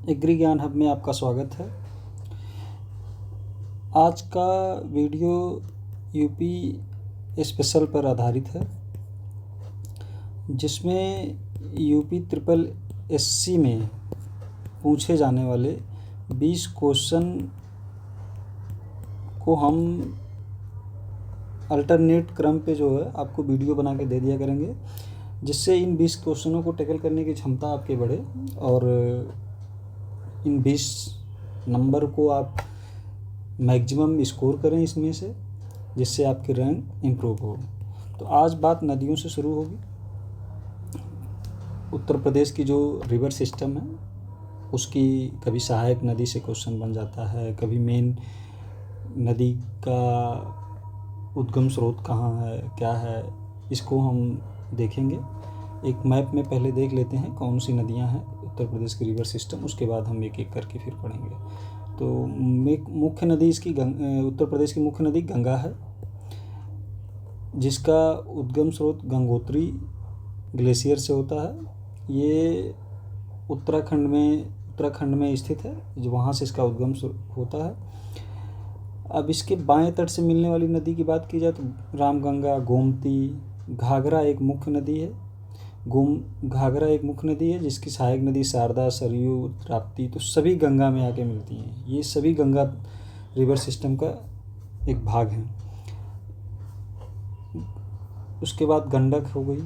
Agree ज्ञान hub में आपका स्वागत है। आज का वीडियो यूपी स्पेशल पर आधारित है, जिसमें यूपी ट्रिपल एससी में पूछे जाने वाले 20 क्वेश्चन को हम अल्टरनेट क्रम पे जो है आपको वीडियो बना के दे दिया करेंगे, जिससे इन 20 क्वेश्चनों को टैकल करने की क्षमता आपके बढ़े और इन 20 नंबर को आप मैक्सिमम स्कोर करें इसमें से, जिससे आपकी रैंक इम्प्रूव हो। तो आज बात नदियों से शुरू होगी। उत्तर प्रदेश की जो रिवर सिस्टम है उसकी कभी सहायक नदी से क्वेश्चन बन जाता है, कभी मेन नदी का उद्गम स्रोत कहाँ है, क्या है, इसको हम देखेंगे। एक मैप में पहले देख लेते हैं कौन सी नदियाँ हैं उत्तर प्रदेश की रिवर सिस्टम, उसके बाद हम एक एक करके फिर पढ़ेंगे। तो मुख्य नदी इसकी उत्तर प्रदेश की मुख्य नदी गंगा है, जिसका उद्गम स्रोत गंगोत्री ग्लेशियर से होता है। ये उत्तराखंड में स्थित है, जो वहाँ से इसका उद्गम होता है। अब इसके बाएं तट से मिलने वाली नदी की बात की जाए तो रामगंगा, गोमती, घाघरा एक मुख्य नदी है। घाघरा एक मुख्य नदी है, जिसकी सहायक नदी शारदा, सरयू, राप्ती तो सभी गंगा में आके मिलती हैं। ये सभी गंगा रिवर सिस्टम का एक भाग हैं। उसके बाद गंडक हो गई,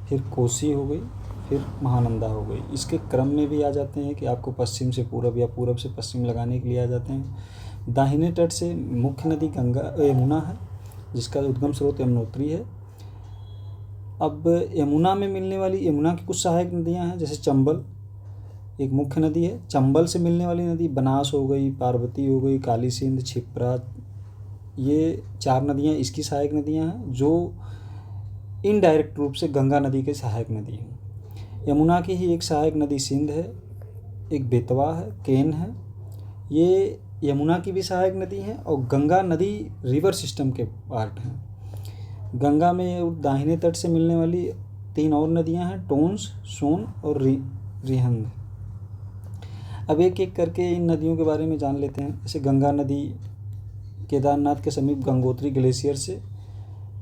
फिर कोसी हो गई, फिर महानंदा हो गई। इसके क्रम में भी आ जाते हैं कि आपको पश्चिम से पूरब या पूरब से पश्चिम लगाने के लिए आ जाते हैं। दाहिने तट से मुख्य नदी यमुना है, जिसका उद्गम स्रोत यमुनोत्री है। अब यमुना में मिलने वाली यमुना की कुछ सहायक नदियां हैं, जैसे चंबल एक मुख्य नदी है। चंबल से मिलने वाली नदी बनास हो गई, पार्वती हो गई, काली सिंध, क्षिप्रा, ये 4 नदियां इसकी सहायक नदियां हैं, जो इनडायरेक्ट रूप से गंगा नदी के सहायक नदी हैं। यमुना की ही एक सहायक नदी सिंध है, एक बेतवा है, केन है, ये यमुना की भी सहायक नदी है। और गंगा नदी रिवर सिस्टम के पार्ट हैं। गंगा में दाहिने तट से मिलने वाली 3 और नदियां हैं, टोंस, सोन और रिहंद। अब एक एक करके इन नदियों के बारे में जान लेते हैं। जैसे गंगा नदी केदारनाथ के समीप गंगोत्री ग्लेशियर से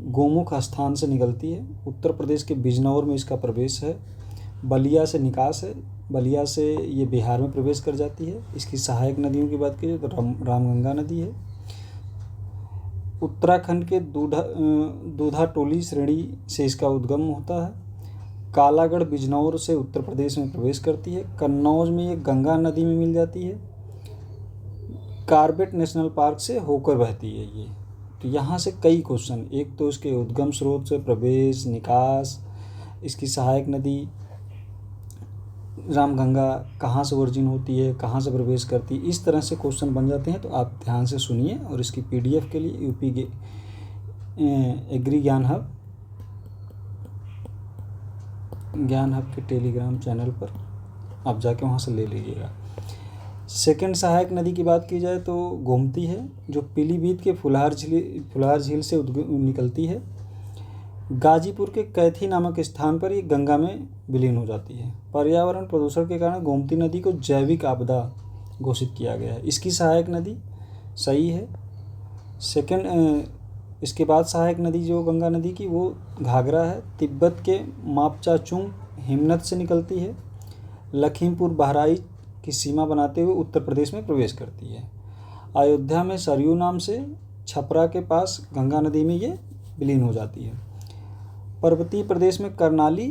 गोमुख स्थान से निकलती है। उत्तर प्रदेश के बिजनौर में इसका प्रवेश है। बलिया से निकास है, बलिया से ये बिहार में प्रवेश कर जाती है। इसकी सहायक नदियों की बात की तो रामगंगा नदी है। उत्तराखंड के दूधा टोली श्रेणी से इसका उद्गम होता है। कालागढ़ बिजनौर से उत्तर प्रदेश में प्रवेश करती है। कन्नौज में ये गंगा नदी में मिल जाती है। कार्बेट नेशनल पार्क से होकर बहती है ये। तो यहाँ से कई क्वेश्चन, एक तो इसके उद्गम स्रोत से प्रवेश, निकास, इसकी सहायक नदी रामगंगा कहाँ से ओरिजिन होती है, कहाँ से प्रवेश करती है, इस तरह से क्वेश्चन बन जाते हैं। तो आप ध्यान से सुनिए और इसकी PDF के लिए यूपी एग्री ज्ञान हब के टेलीग्राम चैनल पर आप जाके वहाँ से ले लीजिएगा। सेकंड सहायक नदी की बात की जाए तो गोमती है, जो पीलीभीत के फुलहार झील से निकलती है। गाजीपुर के कैथी नामक स्थान पर ये गंगा में विलीन हो जाती है। पर्यावरण प्रदूषण के कारण गोमती नदी को जैविक आपदा घोषित किया गया है। इसकी सहायक नदी सही है। इसके बाद सहायक नदी जो गंगा नदी की वो घाघरा है। तिब्बत के मापचाचुंग हिमनद से निकलती है। लखीमपुर बहराइच की सीमा बनाते हुए उत्तर प्रदेश में प्रवेश करती है। अयोध्या में सरयू नाम से छपरा के पास गंगा नदी में ये विलीन हो जाती है। पर्वतीय प्रदेश में करनाली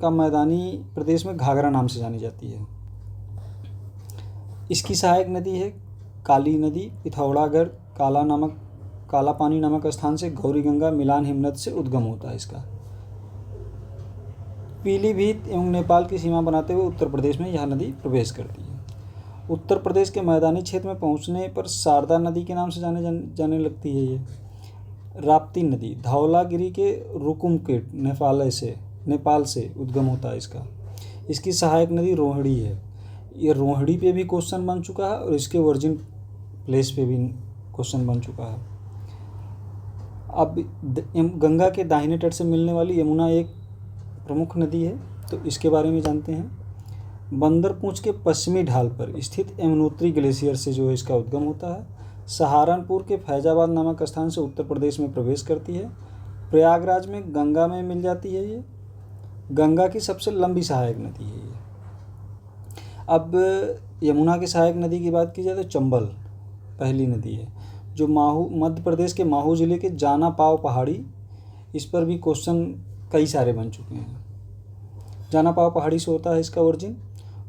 का मैदानी प्रदेश में घाघरा नाम से जानी जाती है। इसकी सहायक नदी है काली नदी। पिथौरागढ़ काला पानी नामक स्थान से गौरी गंगा मिलान हिमनद से उद्गम होता है इसका। पीलीभीत एवं नेपाल की सीमा बनाते हुए उत्तर प्रदेश में यह नदी प्रवेश करती है। उत्तर प्रदेश के मैदानी क्षेत्र में पहुंचने पर शारदा नदी के नाम से जाने लगती है ये। राप्ती नदी धौलागिरी के रुकुमकेट नेपाल से उद्गम होता है इसका। इसकी सहायक नदी रोहिणी है। ये रोहिणी पे भी क्वेश्चन बन चुका है और इसके ओरिजिन प्लेस पे भी क्वेश्चन बन चुका है। अब गंगा के दाहिने तट से मिलने वाली यमुना एक प्रमुख नदी है, तो इसके बारे में जानते हैं। बंदरपूंछ के पश्चिमी ढाल पर स्थित यमुनोत्री ग्लेशियर से जो है इसका उद्गम होता है। सहारनपुर के फैजाबाद नामक स्थान से उत्तर प्रदेश में प्रवेश करती है। प्रयागराज में गंगा में मिल जाती है। ये गंगा की सबसे लंबी सहायक नदी है ये। अब यमुना की सहायक नदी की बात की जाए तो चंबल पहली नदी है, जो मध्य प्रदेश के महू ज़िले के जाना पाव पहाड़ी, इस पर भी क्वेश्चन कई सारे बन चुके हैं। जाना पाव पहाड़ी से होता है इसका ओरिजिन।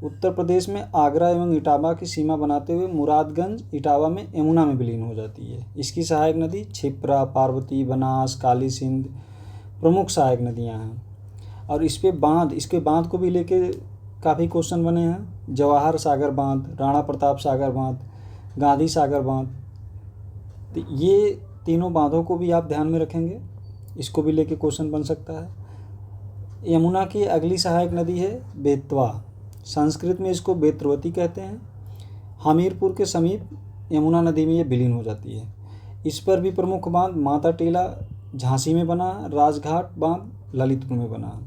उत्तर प्रदेश में आगरा एवं इटावा की सीमा बनाते हुए मुरादगंज इटावा में यमुना में विलीन हो जाती है। इसकी सहायक नदी क्षिप्रा, पार्वती, बनास, काली सिंध प्रमुख सहायक नदियां हैं। और इसके बांध को भी लेके काफ़ी क्वेश्चन बने हैं। जवाहर सागर बांध, राणा प्रताप सागर बांध, गांधी सागर बांध, तो ये तीनों बांधों को भी आप ध्यान में रखेंगे, इसको भी लेके क्वेश्चन बन सकता है। यमुना की अगली सहायक नदी है बेतवा, संस्कृत में इसको बेत्रवती कहते हैं। हमीरपुर के समीप यमुना नदी में ये विलीन हो जाती है। इस पर भी प्रमुख बांध माता टीला झांसी में बना, राजघाट बांध ललितपुर में बना।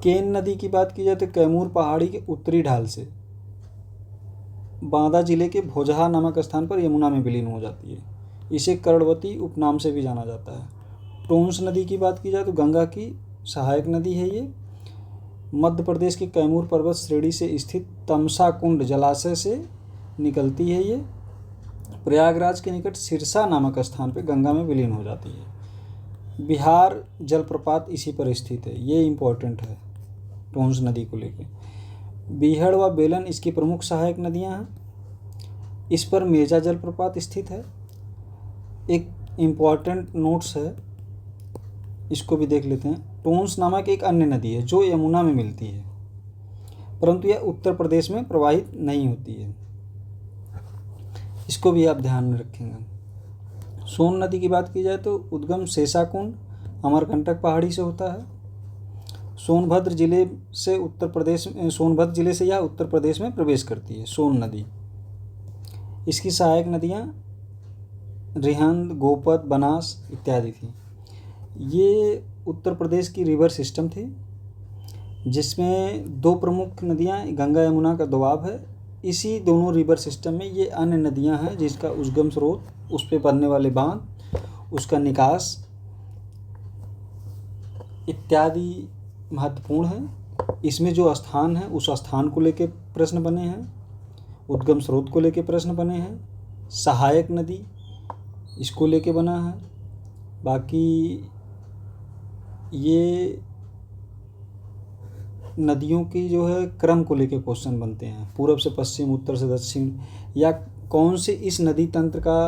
केन नदी की बात की जाए तो कैमूर पहाड़ी के उत्तरी ढाल से बांदा जिले के भोजहा नामक स्थान पर यमुना में विलीन हो जाती है। इसे कर्णवती उपनाम से भी जाना जाता है। टोंस नदी की बात की जाए तो गंगा की सहायक नदी है ये। मध्य प्रदेश के कैमूर पर्वत श्रेणी से स्थित तमसा कुंड जलाशय से निकलती है ये। प्रयागराज के निकट सिरसा नामक स्थान पर गंगा में विलीन हो जाती है। बिहार जलप्रपात इसी पर स्थित है, ये इम्पोर्टेंट है टोंस नदी को लेके। बीहड़ व बेलन इसकी प्रमुख सहायक नदियां हैं। इस पर मेजा जलप्रपात स्थित है। एक इम्पॉर्टेंट नोट्स है, इसको भी देख लेते हैं। टोंस नामक एक अन्य नदी है जो यमुना में मिलती है, परंतु यह उत्तर प्रदेश में प्रवाहित नहीं होती है, इसको भी आप ध्यान में रखेंगे। सोन नदी की बात की जाए तो उद्गम शेषाकुंड अमरकंटक पहाड़ी से होता है। सोनभद्र जिले से यह उत्तर प्रदेश में प्रवेश करती है सोन नदी। इसकी सहायक नदियाँ रिहंद, गोपद, बनास इत्यादि थी। ये उत्तर प्रदेश की रिवर सिस्टम थी जिसमें दो प्रमुख नदियाँ गंगा यमुना का दोआब है। इसी दोनों रिवर सिस्टम में ये अन्य नदियाँ हैं जिसका उद्गम स्रोत, उस पे बनने वाले बांध, उसका निकास इत्यादि महत्वपूर्ण है। इसमें जो स्थान है उस स्थान को लेके प्रश्न बने हैं, उद्गम स्रोत को लेके प्रश्न बने हैं, सहायक नदी इसको लेके बना है। बाकी ये नदियों की जो है क्रम को लेके क्वेश्चन बनते हैं, पूर्व से पश्चिम, उत्तर से दक्षिण, या कौन से इस नदी तंत्र का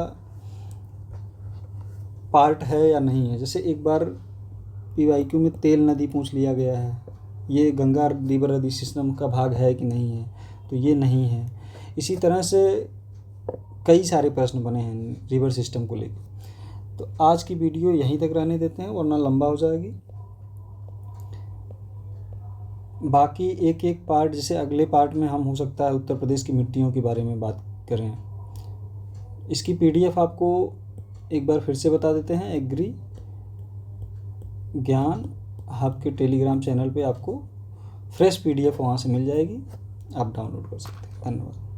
पार्ट है या नहीं है। जैसे एक बार PYQ में तेल नदी पूछ लिया गया है, ये गंगा रिवर नदी सिस्टम का भाग है कि नहीं है, तो ये नहीं है। इसी तरह से कई सारे प्रश्न बने हैं रिवर सिस्टम को लेकर। तो आज की वीडियो यहीं तक रहने देते हैं वरना लंबा हो जाएगी। बाकी एक एक पार्ट, जैसे अगले पार्ट में हम हो सकता है उत्तर प्रदेश की मिट्टियों के बारे में बात करें। इसकी PDF आपको एक बार फिर से बता देते हैं। एग्री ज्ञान हब के टेलीग्राम चैनल पे आपको फ्रेश PDF वहाँ से मिल जाएगी, आप डाउनलोड कर सकते हैं। धन्यवाद।